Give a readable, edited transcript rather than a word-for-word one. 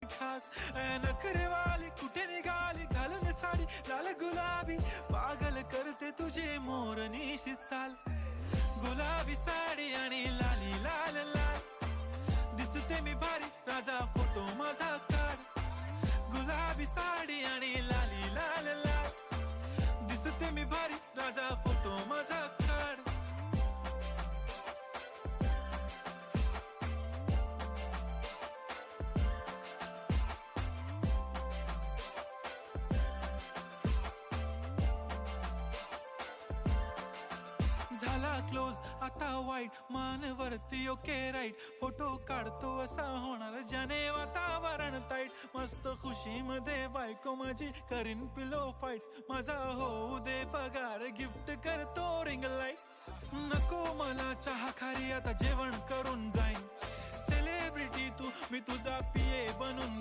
खास नखरेवाली कुठे निघाली घालून साडी लाल गुलाबी पागल करते तुझे मोरनीशी चाल गुलाबी साडी आणि लाली लाल लाल दिसते मी भारी राजा फोटो माझा काढ गुलाबी साडी आणि लाली लाल लाल दिसते मी भारी राजा फोटो माझा काढ झाला क्लोज आता वाईट मानवरती ओके राईट फोटो काढतो असा होणार ज्याने वातावरण ताईट मस्त खुशी मध्ये बायको माझी करीन पिलो फाईट माझा होऊ दे पगार गिफ्ट करतो रिंग लाईट नको मला चहा खारी आता जेवण करून जाईन सेलिब्रिटी तू मी तुझा पिये बनून